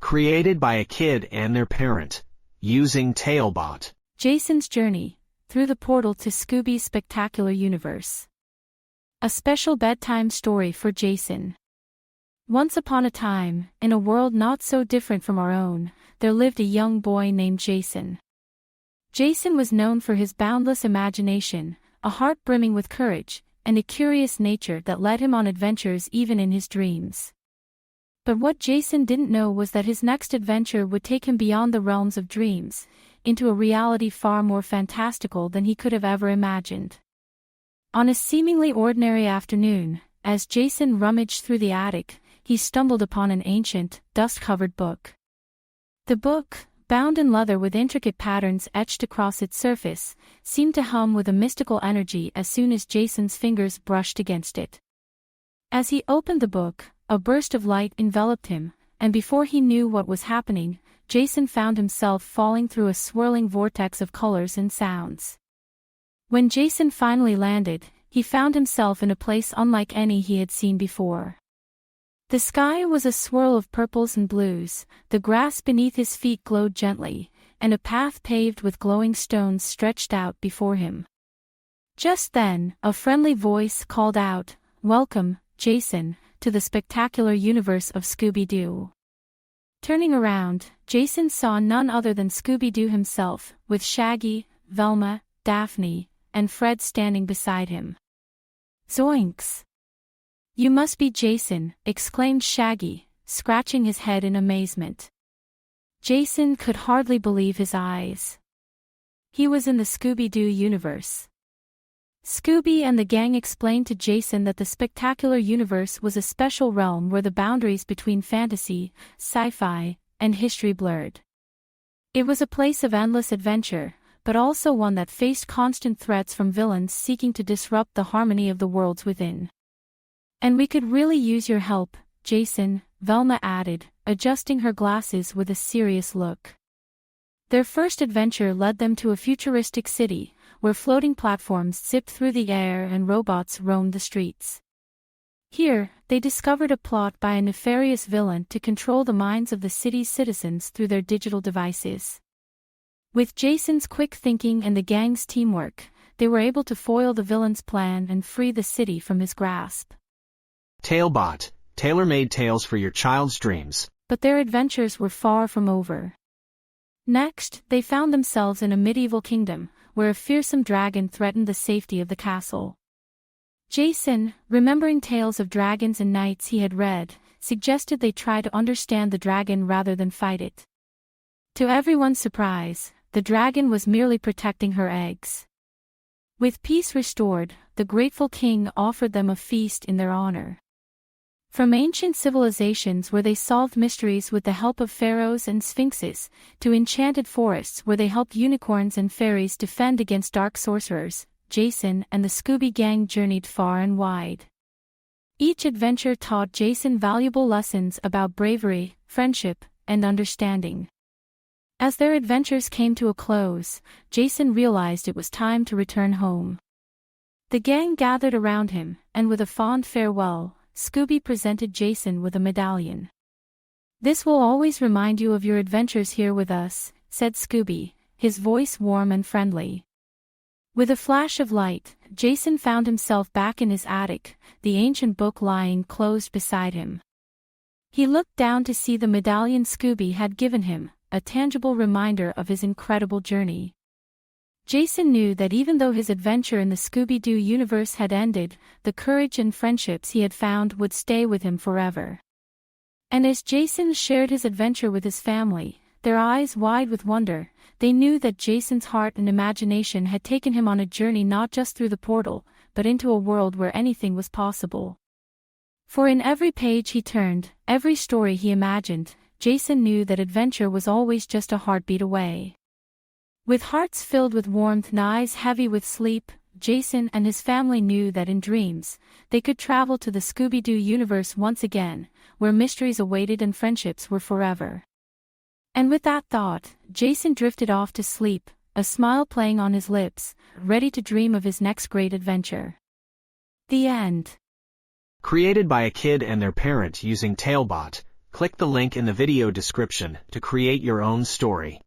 Created by a kid and their parent, using Talebot. Jayson's journey through the portal to Scooby's Spectacular Universe. A special bedtime story for Jayson. Once upon a time, in a world not so different from our own, there lived a young boy named Jayson. Jayson was known for his boundless imagination, a heart brimming with courage, and a curious nature that led him on adventures even in his dreams. But what Jayson didn't know was that his next adventure would take him beyond the realms of dreams, into a reality far more fantastical than he could have ever imagined. On a seemingly ordinary afternoon, as Jayson rummaged through the attic, he stumbled upon an ancient, dust-covered book. The book, bound in leather with intricate patterns etched across its surface, seemed to hum with a mystical energy as soon as Jayson's fingers brushed against it. As he opened the book, a burst of light enveloped him, and before he knew what was happening, Jayson found himself falling through a swirling vortex of colors and sounds. When Jayson finally landed, he found himself in a place unlike any he had seen before. The sky was a swirl of purples and blues, the grass beneath his feet glowed gently, and a path paved with glowing stones stretched out before him. Just then, a friendly voice called out, "Welcome, Jayson, to the Spectacular Universe of Scooby-Doo." Turning around, Jayson saw none other than Scooby-Doo himself, with Shaggy, Velma, Daphne, and Fred standing beside him. Zoinks! "You must be Jayson," exclaimed Shaggy, scratching his head in amazement. Jayson could hardly believe his eyes. He was in the Scooby-Doo universe. Scooby and the gang explained to Jayson that the Spectacular Universe was a special realm where the boundaries between fantasy, sci-fi, and history blurred. It was a place of endless adventure, but also one that faced constant threats from villains seeking to disrupt the harmony of the worlds within. "And we could really use your help, Jayson," Velma added, adjusting her glasses with a serious look. Their first adventure led them to a futuristic city, where floating platforms zipped through the air and robots roamed the streets. Here, they discovered a plot by a nefarious villain to control the minds of the city's citizens through their digital devices. With Jayson's quick thinking and the gang's teamwork, they were able to foil the villain's plan and free the city from his grasp. Talebot, tailor-made tales for your child's dreams. But their adventures were far from over. Next, they found themselves in a medieval kingdom, where a fearsome dragon threatened the safety of the castle. Jayson, remembering tales of dragons and knights he had read, suggested they try to understand the dragon rather than fight it. To everyone's surprise, the dragon was merely protecting her eggs. With peace restored, the grateful king offered them a feast in their honor. From ancient civilizations where they solved mysteries with the help of pharaohs and sphinxes, to enchanted forests where they helped unicorns and fairies defend against dark sorcerers, Jayson and the Scooby Gang journeyed far and wide. Each adventure taught Jayson valuable lessons about bravery, friendship, and understanding. As their adventures came to a close, Jayson realized it was time to return home. The gang gathered around him, and with a fond farewell, Scooby presented Jayson with a medallion. "This will always remind you of your adventures here with us," said Scooby, his voice warm and friendly. With a flash of light, Jayson found himself back in his attic, the ancient book lying closed beside him. He looked down to see the medallion Scooby had given him, a tangible reminder of his incredible journey. Jayson knew that even though his adventure in the Scooby-Doo universe had ended, the courage and friendships he had found would stay with him forever. And as Jayson shared his adventure with his family, their eyes wide with wonder, they knew that Jayson's heart and imagination had taken him on a journey not just through the portal, but into a world where anything was possible. For in every page he turned, every story he imagined, Jayson knew that adventure was always just a heartbeat away. With hearts filled with warmth and eyes heavy with sleep, Jayson and his family knew that in dreams, they could travel to the Scooby-Doo universe once again, where mysteries awaited and friendships were forever. And with that thought, Jayson drifted off to sleep, a smile playing on his lips, ready to dream of his next great adventure. The end. Created by a kid and their parent using Talebot, Click the link in the video description to create your own story.